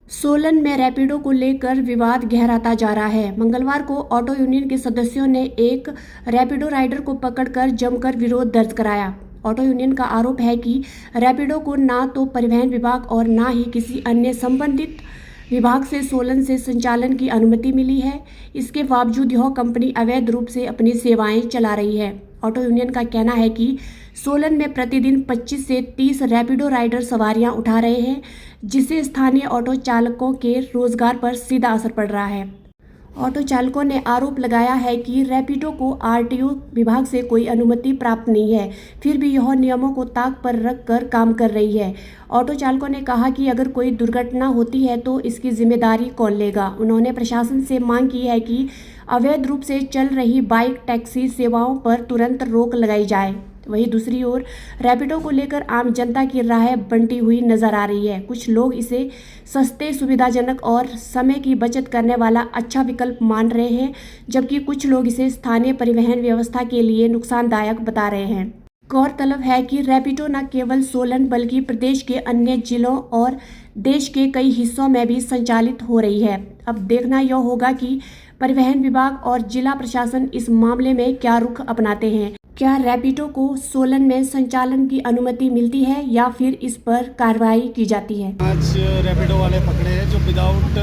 सोलन में रैपिडो को लेकर विवाद गहराता जा रहा है। मंगलवार को ऑटो यूनियन के सदस्यों ने एक रैपिडो राइडर को पकड़कर जमकर विरोध दर्ज कराया। ऑटो यूनियन का आरोप है कि रैपिडो को ना तो परिवहन विभाग और ना ही किसी अन्य संबंधित विभाग से सोलन से संचालन की अनुमति मिली है। इसके बावजूद यह कंपनी अवैध रूप से अपनी सेवाएं चला रही है। ऑटो यूनियन का कहना है कि सोलन में प्रतिदिन 25 से 30 रैपिडो राइडर सवारियां उठा रहे हैं, जिससे स्थानीय ऑटो चालकों के रोजगार पर सीधा असर पड़ रहा है। ऑटो चालकों ने आरोप लगाया है कि रैपिडो को आरटीओ विभाग से कोई अनुमति प्राप्त नहीं है, फिर भी यह नियमों को ताक पर रखकर काम कर रही है। ऑटो चालकों ने कहा कि अगर कोई दुर्घटना होती है तो इसकी जिम्मेदारी कौन लेगा। उन्होंने प्रशासन से मांग की है कि अवैध रूप से चल रही बाइक टैक्सी सेवाओं पर तुरंत रोक लगाई जाए। वहीं दूसरी ओर रैपिडो को लेकर आम जनता की राय बंटी हुई नजर आ रही है। कुछ लोग इसे सस्ते, सुविधाजनक और समय की बचत करने वाला अच्छा विकल्प मान रहे हैं, जबकि कुछ लोग इसे स्थानीय परिवहन व्यवस्था के लिए नुकसानदायक बता रहे हैं। गौरतलब है कि रैपिडो न केवल सोलन बल्कि प्रदेश के अन्य जिलों और देश के कई हिस्सों में भी संचालित हो रही है। अब देखना यह होगा कि परिवहन विभाग और जिला प्रशासन इस मामले में क्या रुख अपनाते हैं। क्या रैपिडो को सोलन में संचालन की अनुमति मिलती है या फिर इस पर कार्रवाई की जाती है। आज रैपिडो वाले पकड़े हैं जो विदाउट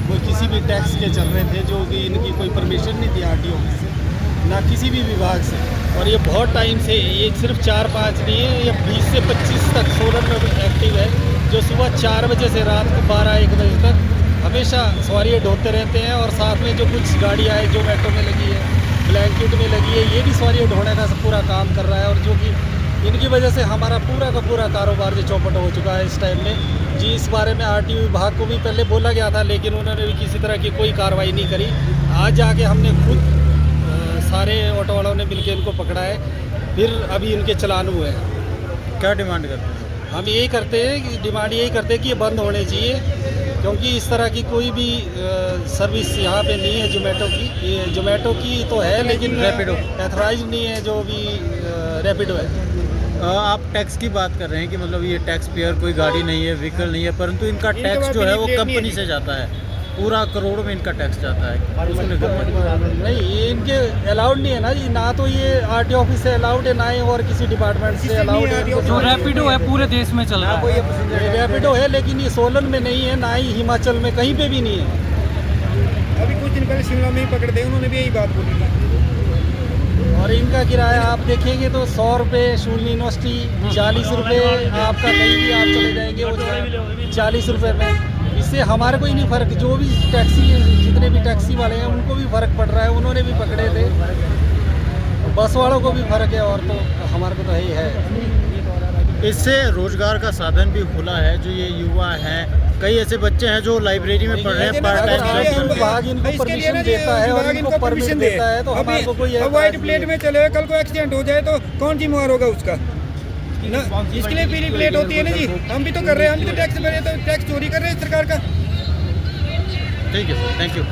कोई किसी भी टैक्स के चल रहे थे, जो कि इनकी कोई परमिशन नहीं थी आरटीओ से, ना किसी भी विभाग से। और ये बहुत टाइम से, ये सिर्फ 4-5 नहीं है, ये 20 से 25 तक सोलन में एक्टिव है, जो सुबह 4 बजे से रात को 12-1 बजे तक हमेशा सवारियाँ ढोते रहते हैं। और साथ में जो कुछ गाड़ियाँ हैं जोमेटो में लगी है, ब्लैंकेट में लगी है, ये भी सवारियाँ ढोने का पूरा काम कर रहा है। और जो कि इनकी वजह से हमारा पूरा का पूरा कारोबार जो चौपट हो चुका है इस टाइम में जी। इस बारे में आरटीओ विभाग को भी पहले बोला गया था, लेकिन उन्होंने भी किसी तरह की कोई कार्रवाई नहीं करी। आज जाके हमने खुद सारे ऑटो वालों ने मिलकर इनको पकड़ा है, फिर अभी इनके चालान हुए हैं। क्या डिमांड करते हैं? हम यही करते हैं कि डिमांड यही करते हैं कि ये बंद होने चाहिए, क्योंकि इस तरह की कोई भी सर्विस यहाँ पे नहीं है जोमेटो की। ये जोमेटो की तो है, लेकिन रैपिडो एथोराइज नहीं है जो भी रैपिडो है। आप टैक्स की बात कर रहे हैं कि मतलब ये टैक्स पेयर कोई गाड़ी नहीं है, व्हीकल नहीं है, परंतु इनका टैक्स जो है वो कंपनी से जाता है, पूरा करोड़ में इनका टैक्स जाता है। नहीं, ये इनके अलाउड नहीं है ना जी, ना तो ये आरटीओ ऑफिस से अलाउड है, ना ही और किसी डिपार्टमेंट से अलाउड है। जो रैपिडो है पूरे देश में चल रहा है। रैपिडो है, लेकिन ये सोलन में नहीं है, ना ही हिमाचल में, कहीं पे भी नहीं है। अभी कुछ दिन पहले शिमला में ही पकड़ दे, उन्होंने भी यही बात बोली थी। और इनका किराया आप देखेंगे तो 100 रुपये शूल यूनिवर्सिटी, 40 रुपये आपका कहीं भी आप चले जाएंगे वो 40 रुपये में। इससे हमारे को ही नहीं फ़र्क, जो भी टैक्सी, जितने भी टैक्सी वाले हैं उनको भी फ़र्क पड़ रहा है। उन्होंने भी पकड़े थे, बस वालों को भी फ़र्क है, और तो हमारे को तो यही है। इससे रोजगार का साधन भी खुला है। जो ये युवा हैं, कई ऐसे बच्चे हैं जो लाइब्रेरी में पढ़ रहे हैं, पार्ट टाइम विभाग इनको परमिशन देता है और इनको परमिशन देता है, तो हमारे को कोई व्हाइट प्लेट में चले, कल को एक्सीडेंट हो जाए तो कौन जिम्मेवार होगा उसका ना? इसके लिए पीली प्लेट होती है ना जी। हम भी तो कर रहे हैं, हम भी तो टैक्स भरे, तो टैक्स चोरी कर रहे हैं सरकार का। ठीक है सर, थैंक यू।